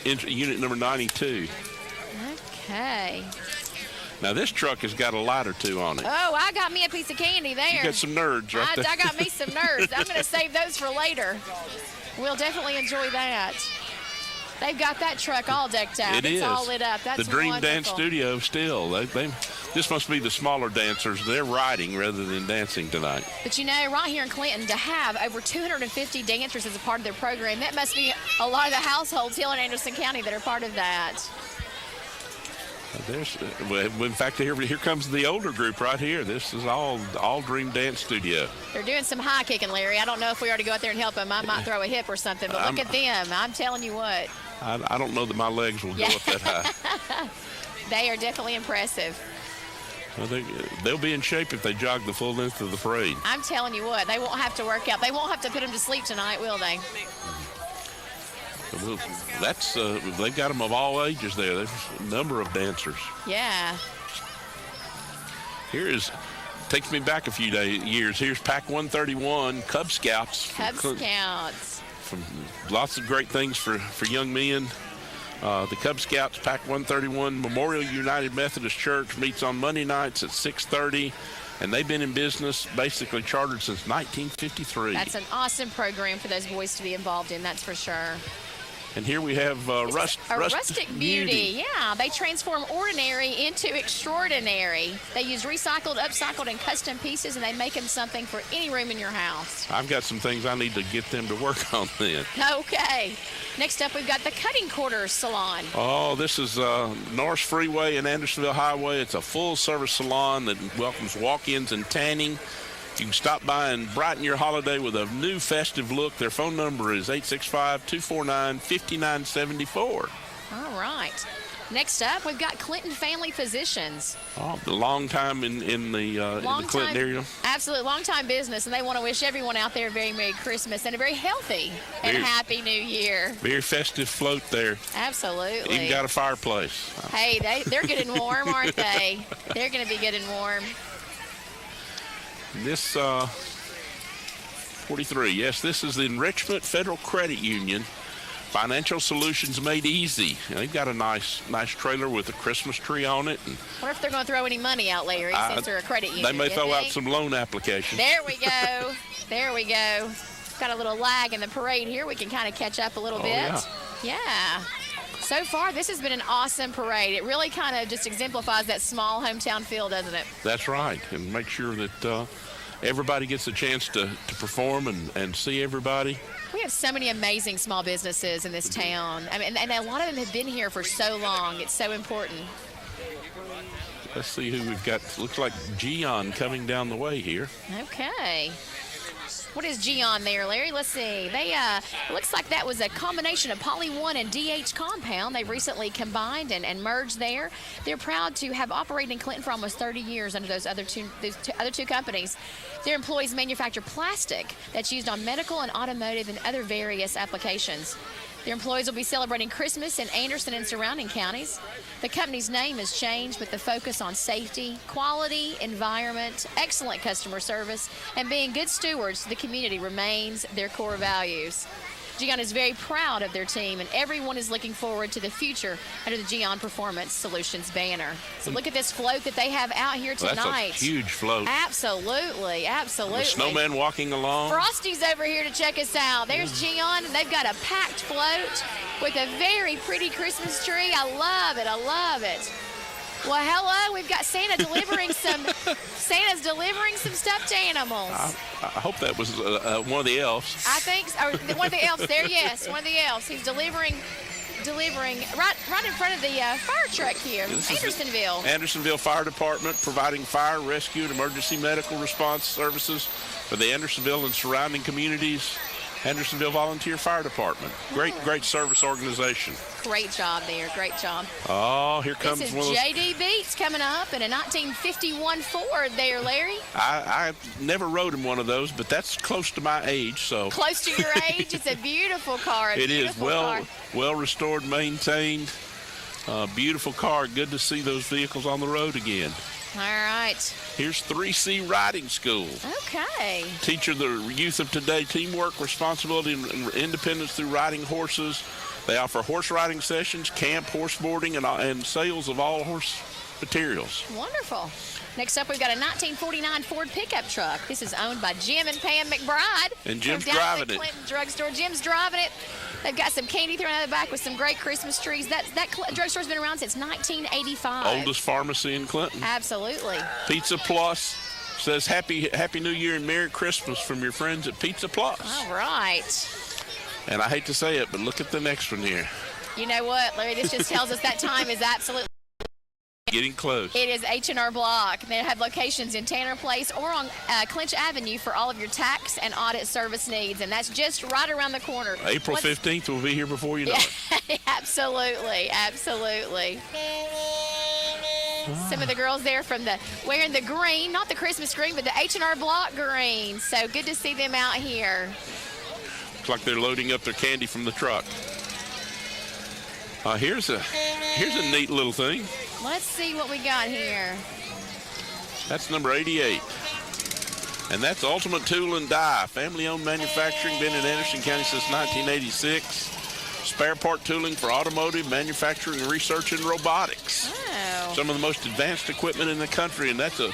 unit number 92. Okay. Now, this truck has got a light or two on it. Oh, I got me a piece of candy there. You got some nerds right there. I got me some nerds. I'm going to save those for later. We'll definitely enjoy that. They've got that truck all decked out. It's all lit up. That's the Dream wonderful. Dance Studio still. This must be the smaller dancers. They're riding rather than dancing tonight. But you know, right here in Clinton, to have over 250 dancers as a part of their program, that must be a lot of the households here in Anderson County that are part of that. In fact, here comes the older group right here. This is all Dream Dance Studio. They're doing some high kicking, Larry. I don't know if we ought to go out there and help them. I might throw a hip or something, but look at them. I'm telling you what. I don't know that my legs will go up that high. They are definitely impressive. Well, they'll be in shape if they jog the full length of the parade. I'm telling you what. They won't have to work out. They won't have to put them to sleep tonight, will they? They've got them of all ages there. There's a number of dancers. Yeah. Takes me back a few years. Here's Pack 131, Cub Scouts. Cub Scouts. Lots of great things for young men. The Cub Scouts Pac 131 Memorial United Methodist Church meets on Monday nights at 6:30, and they've been in business, basically chartered since 1953. That's an awesome program for those boys to be involved in, that's for sure. And here we have Rustic Beauty. Yeah, they transform ordinary into extraordinary. They use recycled, upcycled, and custom pieces, and they make them something for any room in your house. I've got some things I need to get them to work on then. Okay. Next up, we've got the Cutting Quarters Salon. Oh, this is Norris Freeway and Andersonville Highway. It's a full-service salon that welcomes walk-ins and tanning. You can stop by and brighten your holiday with a new festive look. Their phone number is 865-249-5974. All right. Next up, we've got Clinton Family Physicians. Oh, the long time in the Clinton area. Absolutely, long time business, and they want to wish everyone out there a very Merry Christmas and a very healthy and Happy New Year. Very festive float there. Absolutely. Even got a fireplace. Hey, they're good and warm, aren't they? They're going to be good and warm. This 43, yes, this is the Enrichment Federal Credit Union. Financial solutions made easy. And they've got a nice trailer with a Christmas tree on it. And I wonder if they're going to throw any money out, Larry, since they're a credit union. They may throw out some loan applications. There we go. There we go. Got a little lag in the parade here. We can kind of catch up a little bit. Yeah. So far, this has been an awesome parade. It really kind of just exemplifies that small hometown feel, doesn't it? That's right. And make sure that everybody gets a chance to perform and see everybody. We have so many amazing small businesses in this town. I mean, and a lot of them have been here for so long. It's so important. Let's see who we've got. Looks like Gion coming down the way here. Okay. What is Gion there, Larry? Let's see. They looks like that was a combination of Poly 1 and DH Compound. They recently combined and merged there. They're proud to have operated in Clinton for almost 30 years under those other two companies. Their employees manufacture plastic that's used on medical and automotive and other various applications. Their employees will be celebrating Christmas in Anderson and surrounding counties. The company's name has changed, but the focus on safety, quality, environment, excellent customer service, and being good stewards to the community remains their core values. Gion is very proud of their team, and everyone is looking forward to the future under the Gion Performance Solutions banner. So look at this float that they have out here tonight. That's a huge float. Absolutely, absolutely. The snowman walking along. Frosty's over here to check us out. There's Gion, and they've got a packed float with a very pretty Christmas tree. I love it. I love it. Well, hello. We've got Santa delivering Santa's delivering some stuffed animals. I hope that was one of the elves. I think so. Or one of the elves there. Yes, one of the elves. He's delivering right in front of the fire truck here, Andersonville. Andersonville Fire Department providing fire, rescue, and emergency medical response services for the Andersonville and surrounding communities. Andersonville Volunteer Fire Department. Great service organization. Great job there. Great job. Oh, here comes this is one of those. J.D. Beats coming up in a 1951 Ford there, Larry. I never rode in one of those, but that's close to my age. So close to your age. It's a beautiful car. It is well restored, maintained. Beautiful car. Good to see those vehicles on the road again. All right. Here's 3C Riding School. Okay. Teach the youth of today teamwork, responsibility, and independence through riding horses. They offer horse riding sessions, camp, horse boarding, and sales of all horse materials. Wonderful. Next up, we've got a 1949 Ford pickup truck. This is owned by Jim and Pam McBride. And Jim's down driving at the it. Clinton Drugstore. Jim's driving it. They've got some candy thrown out of the back with some great Christmas trees. That drugstore's been around since 1985. Oldest pharmacy in Clinton. Absolutely. Pizza Plus says Happy New Year and Merry Christmas from your friends at Pizza Plus. All right. And I hate to say it, but look at the next one here. You know what, Larry? This just tells us that time is absolutely getting close. It is H&R Block. They have locations in Tanner Place or on Clinch Avenue for all of your tax and audit service needs, and that's just right around the corner. April 15th, we'll be here before you know it. Absolutely, absolutely. Some of the girls there wearing the green, not the Christmas green, but the H&R Block green. So good to see them out here. Looks like they're loading up their candy from the truck. Here's a neat little thing. Let's see what we got here. That's number 88. And that's Ultimate Tool and Die. Family-owned manufacturing, been in Anderson County since 1986. spare part tooling for automotive, manufacturing, research, and robotics. Oh. Some of the most advanced equipment in the country, and that's a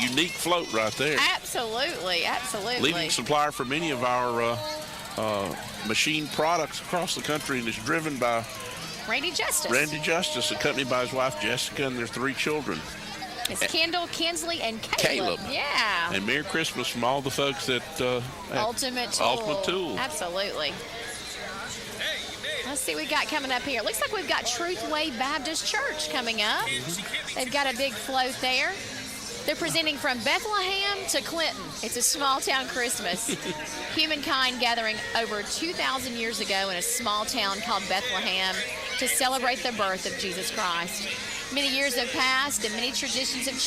unique float right there. Absolutely, absolutely. Leading supplier for many of our machine products across the country, and is driven by Randy Justice. Randy Justice, accompanied by his wife Jessica and their 3 children. It's Kendall, Kinsley, and Caleb. Yeah. And Merry Christmas from all the folks at Ultimate Tool. Ultimate Tool. Absolutely. Let's see what we got coming up here. Looks like we've got Truth Way Baptist Church coming up. They've got a big float there. They're presenting from Bethlehem to Clinton. It's a small town Christmas. Humankind gathering over 2,000 years ago in a small town called Bethlehem to celebrate the birth of Jesus Christ. Many years have passed and many traditions have changed.